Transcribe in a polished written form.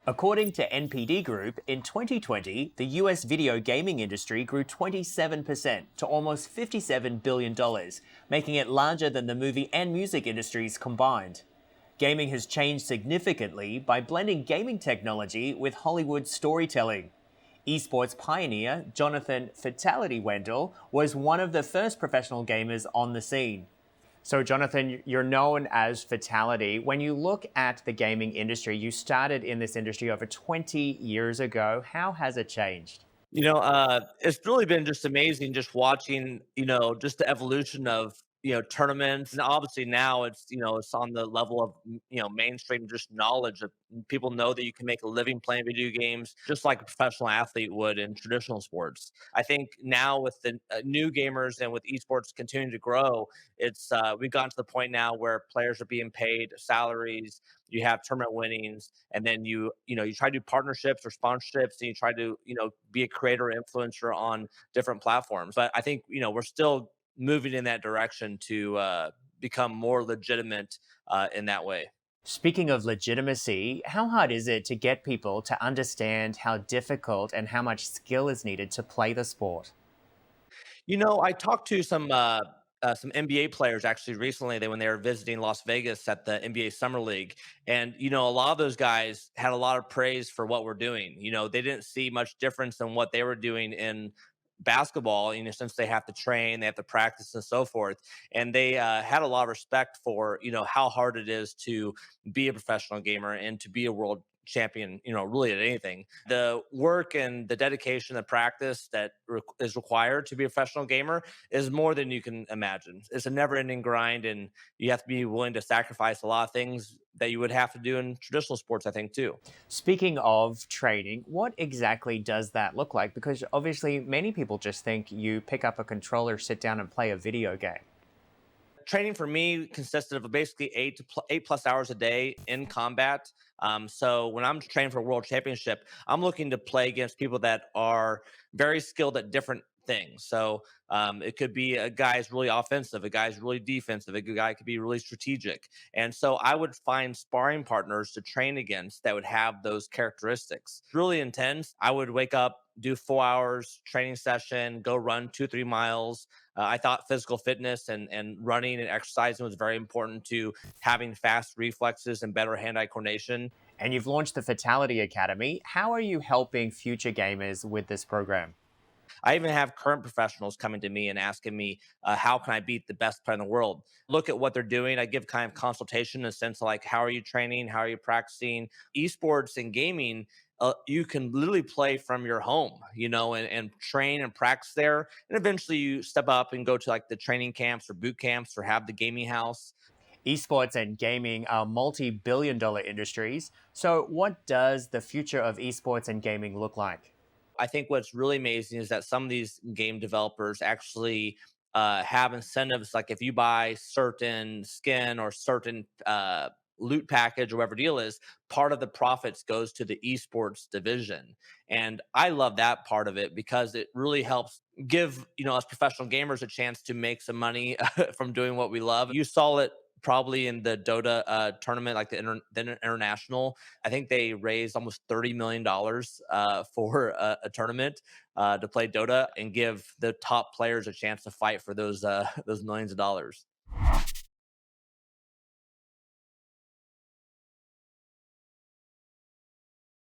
According to NPD Group, in 2020, the US video gaming industry grew 27% to almost $57 billion, making it larger than the movie and music industries combined. Gaming has changed significantly by blending gaming technology with Hollywood storytelling. Esports pioneer Johnathan Wendel was one of the first professional gamers on the scene. So, Jonathan, you're known as Fatal1ty. When you look at the gaming industry, you started in this industry over 20 years ago. How has it changed? It's really been just amazing just watching, just the evolution of, tournaments. And obviously now it's on the level of, mainstream just knowledge of people know that you can make a living playing video games just like a professional athlete would in traditional sports. I think now with the new gamers and with esports continuing to grow, we've gotten to the point now where players are being paid salaries, you have tournament winnings, and then you try to do partnerships or sponsorships, and you try to be a creator or influencer on different platforms. But I think we're still moving in that direction to become more legitimate in that way. Speaking of legitimacy, how hard is it to get people to understand how difficult and how much skill is needed to play the sport? I talked to some NBA players actually recently. When they were visiting Las Vegas at the NBA Summer League, and a lot of those guys had a lot of praise for what we're doing. They didn't see much difference in what they were doing in basketball. Since they have to train, they have to practice, and so forth. And they had a lot of respect for how hard it is to be a professional gamer and to be a world champion, really at anything. The work and the dedication, the practice that is required to be a professional gamer is more than you can imagine. It's a never ending grind, and you have to be willing to sacrifice a lot of things that you would have to do in traditional sports, I think, too. Speaking of training, what exactly does that look like? Because obviously, many people just think you pick up a controller, sit down, and play a video game. Training for me consisted of basically 8 plus hours a day in combat. So when I'm training for a world championship, I'm looking to play against people that are very skilled at different things. So it could be a guy's really offensive, a guy's really defensive, a guy could be really strategic. And so I would find sparring partners to train against that would have those characteristics. Really intense. I would wake up, do 4 hours training session, go run 2 3 miles. I thought physical fitness and running and exercising was very important to having fast reflexes and better hand-eye coordination. And you've launched the Fatal1ty Academy. How are you helping future gamers with this program? I even have current professionals coming to me and asking me, how can I beat the best player in the world? Look at what they're doing. I give kind of consultation in a sense of like, how are you training? How are you practicing? Esports and gaming, you can literally play from your home, and train and practice there. And eventually you step up and go to like the training camps or boot camps or have the gaming house. Esports and gaming are multi-billion-dollar industries. So, what does the future of esports and gaming look like? I think what's really amazing is that some of these game developers actually have incentives. Like if you buy certain skin or certain loot package or whatever deal is, part of the profits goes to the esports division. And I love that part of it because it really helps give us professional gamers a chance to make some money from doing what we love. You saw it probably in the Dota tournament, like the international. I think they raised almost $30 million for a tournament to play Dota and give the top players a chance to fight for those those millions of dollars.